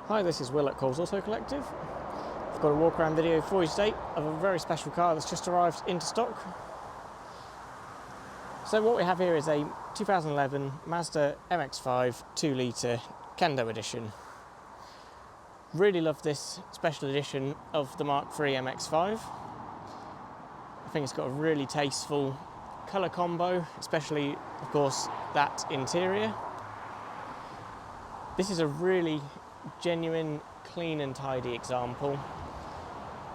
Hi, this is Will at Coles Auto Collective. I've got a walk around video for you today of a very special car that's just arrived into stock. So what we have here is a 2011 Mazda MX-5 2-litre Kendo edition. Really love this special edition of the Mark III MX-5. I think it's got a really tasteful colour combo, especially of course that interior. This is a really genuine, clean and tidy example.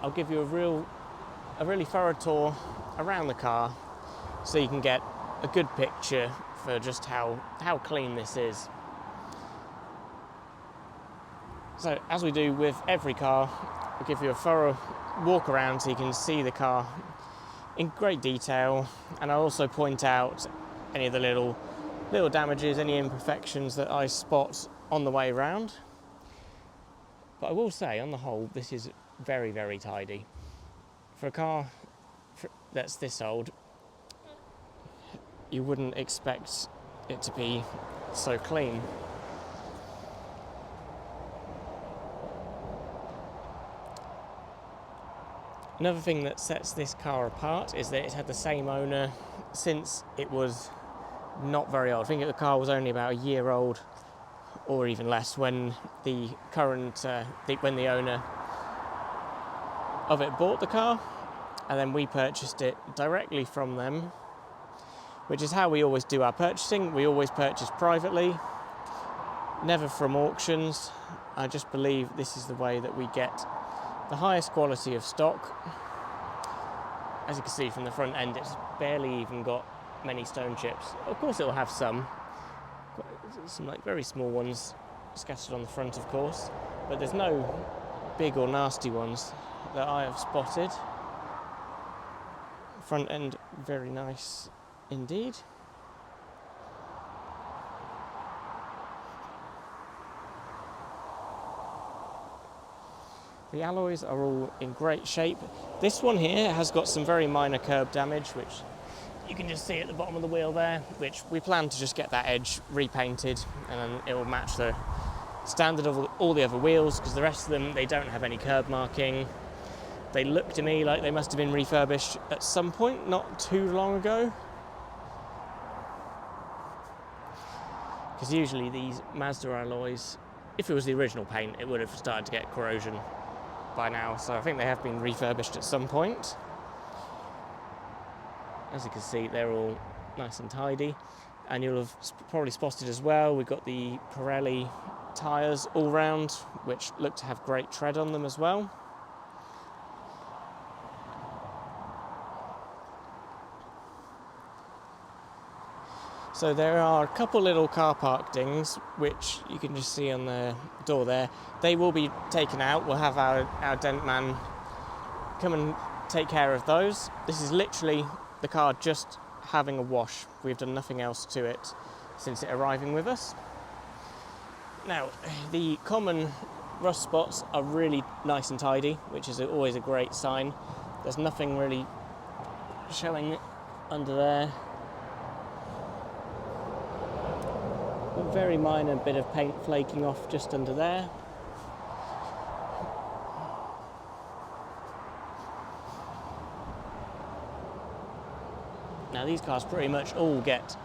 I'll give you a really thorough tour around the car so you can get a good picture for just how clean this is. So as we do with every car, I'll give you a thorough walk around so you can see the car in great detail, and I'll also point out any of the little damages, any imperfections that I spot on the way around. But I will say, on the whole, this is very, very tidy. For a car that's this old, you wouldn't expect it to be so clean. Another thing that sets this car apart is that it's had the same owner since it was not very old. I think the car was only about a year old, or even less, when the owner of it bought the car, and then we purchased it directly from them, which is how we always do our purchasing. We always purchase privately, never from auctions. I just believe this is the way that we get the highest quality of stock. As you can see from the front end, it's barely even got many stone chips. Of course it will have some like very small ones scattered on the front, of course, but there's no big or nasty ones that I have spotted. Front end very nice indeed. The alloys are all in great shape. This one here has got some very minor curb damage, which you can just see at the bottom of the wheel there, which we plan to just get that edge repainted, and then it will match the standard of all the other wheels, because the rest of them, they don't have any curb marking. They look to me like they must have been refurbished at some point not too long ago, because usually these Mazda alloys, if it was the original paint, it would have started to get corrosion by now, so I think they have been refurbished at some point. As you can see, they're all nice and tidy, and you'll have probably spotted as well, we've got the Pirelli tyres all round, which look to have great tread on them as well. So there are a couple little car park dings, which you can just see on the door there. They will be taken out. We'll have our dent man come and take care of those. This is literally the car just having a wash. We've done nothing else to it since it arriving with us. Now, the common rust spots are really nice and tidy, which is always a great sign. There's nothing really showing under there. A very minor bit of paint flaking off just under there. Now these cars pretty much all get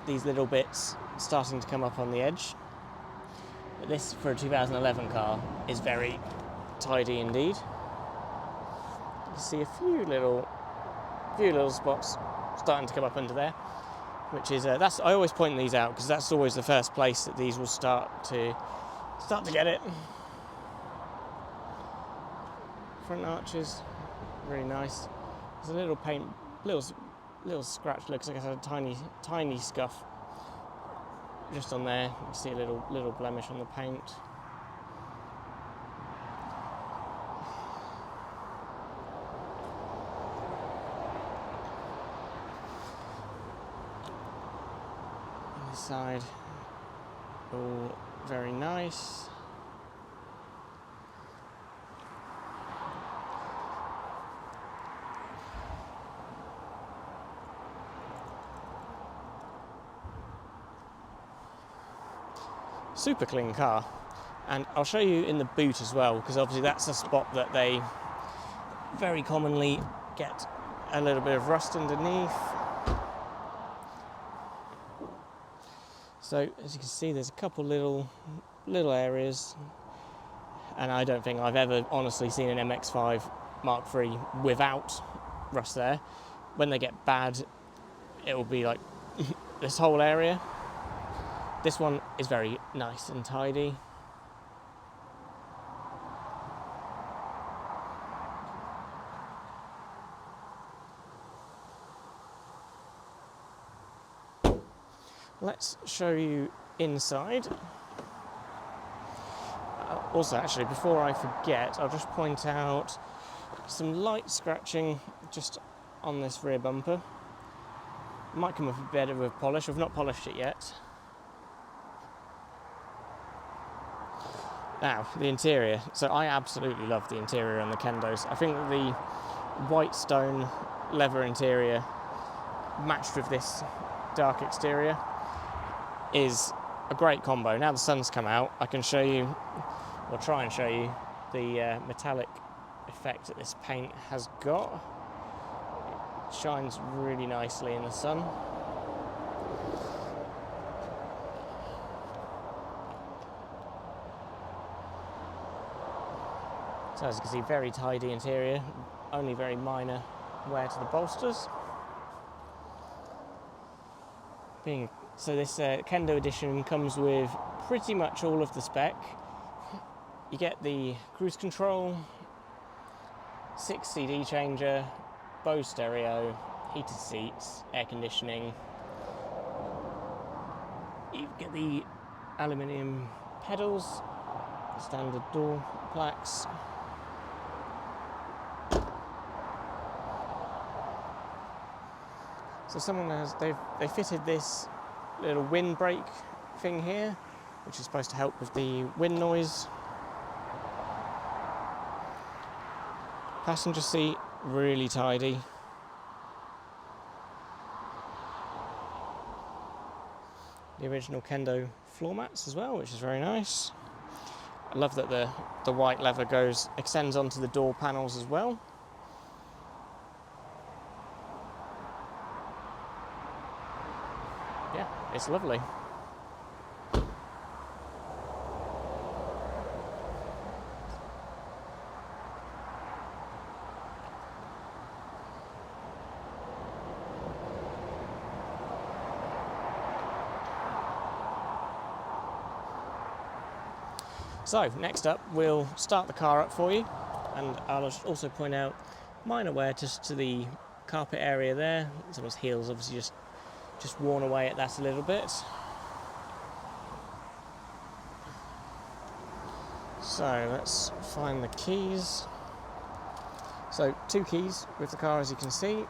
these little bits starting to come up on the edge. But this, for a 2011 car, is very tidy indeed. You see a few little spots starting to come up under there, which is I always point these out because that's always the first place that these will start to get it. Front arches, really nice. There's a little paint, little scratch. Looks like it's had a tiny scuff just on there. You can see a little blemish on the paint. Side, all very nice. Super clean car. And I'll show you in the boot as well, because obviously that's a spot that they very commonly get a little bit of rust underneath. So as you can see, there's a couple little areas, and I don't think I've ever honestly seen an MX-5 Mark III without rust there. When they get bad, it will be like this whole area. This one is very nice and tidy. Let's show you inside. Also, actually, before I forget, I'll just point out some light scratching just on this rear bumper. Might come up a bit with polish. I've not polished it yet. Now, the interior. So I absolutely love the interior on the Kendos. I think that the white stone leather interior matched with this dark exterior is a great combo. Now the sun's come out, I can show you, or try and show you, the metallic effect that this paint has got. It shines really nicely in the sun. So as you can see, very tidy interior, only very minor wear to the bolsters. So this Kendo edition comes with pretty much all of the spec. You get the cruise control, 6 CD changer, Bose stereo, heated seats, air conditioning. You get the aluminium pedals, standard door plaques. So someone has, they fitted this little windbreak thing here, which is supposed to help with the wind noise. Passenger seat, really tidy. The original Kendo floor mats as well, which is very nice. I love that the white leather extends onto the door panels as well. Yeah, it's lovely. So next up, we'll start the car up for you, and I'll also point out minor wear just to the carpet area there. Someone's heels obviously just worn away at that a little bit. So let's find the keys. So 2 keys with the car, as you can see.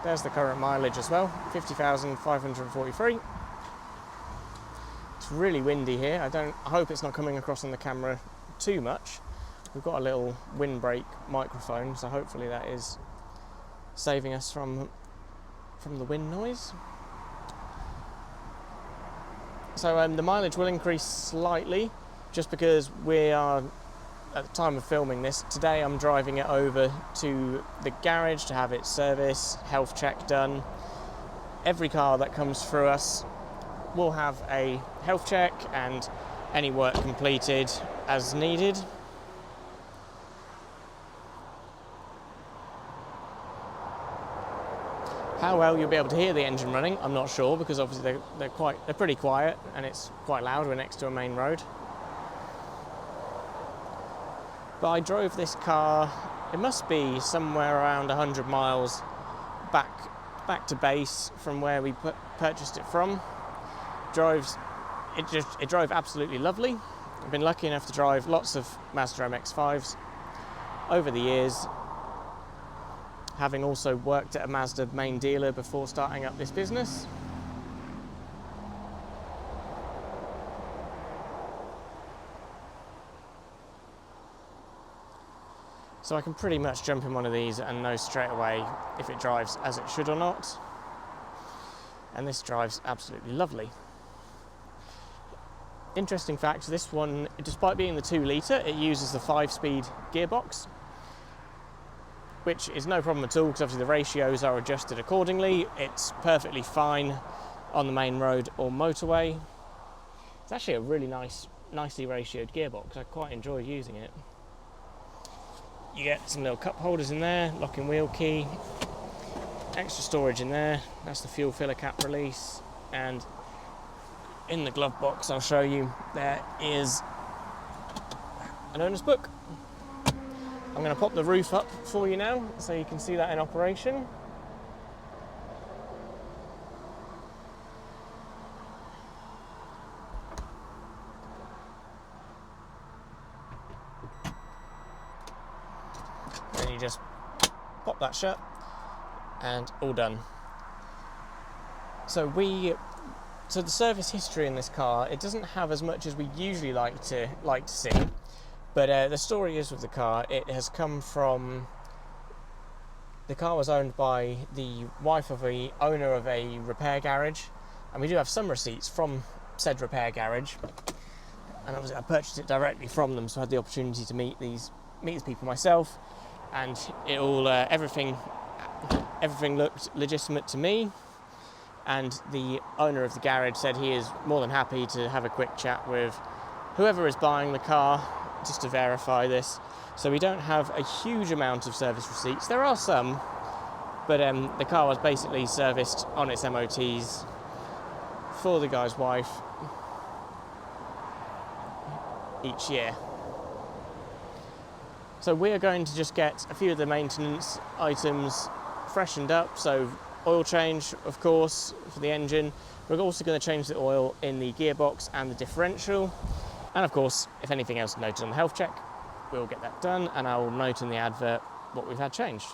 There's the current mileage as well, 50,543. It's really windy here. I hope it's not coming across on the camera too much. We've got a little windbreak microphone, so hopefully that is saving us from the wind noise. So the mileage will increase slightly, just because we are, at the time of filming this, today I'm driving it over to the garage to have its service, health check done. Every car that comes through us will have a health check and any work completed as needed. How well you'll be able to hear the engine running, I'm not sure, because obviously they're pretty quiet and it's quite loud. We're next to a main road. But I drove this car, it must be somewhere around 100 miles back to base from where we purchased it from. It drove absolutely lovely. I've been lucky enough to drive lots of Mazda MX-5s over the years, having also worked at a Mazda main dealer before starting up this business. So I can pretty much jump in one of these and know straight away if it drives as it should or not. And this drives absolutely lovely. Interesting fact, this one, despite being the 2 litre, it uses the 5-speed gearbox, which is no problem at all because obviously the ratios are adjusted accordingly. It's perfectly fine on the main road or motorway. It's actually a really nicely ratioed gearbox. I quite enjoy using it. You get some little cup holders in there, locking wheel key, extra storage in there. That's the fuel filler cap release, and in the glove box I'll show you there is an owner's book. I'm going to pop the roof up for you now so you can see that in operation. And you just pop that shut and all done. So the service history in this car, it doesn't have as much as we usually like to see, but the story is with the car, it has come from, the car was owned by the wife of the owner of a repair garage, and we do have some receipts from said repair garage, and obviously I purchased it directly from them, so I had the opportunity to meet these people myself, and it all everything looked legitimate to me. And the owner of the garage said he is more than happy to have a quick chat with whoever is buying the car just to verify this. So we don't have a huge amount of service receipts. There are some, but the car was basically serviced on its MOTs for the guy's wife each year. So we are going to just get a few of the maintenance items freshened up. So oil change, of course, for the engine. We're also going to change the oil in the gearbox and the differential. And of course, if anything else noted on the health check, we'll get that done, and I will note in the advert what we've had changed.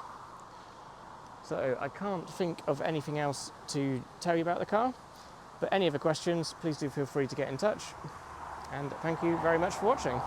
So I can't think of anything else to tell you about the car, but any other questions, please do feel free to get in touch. And thank you very much for watching.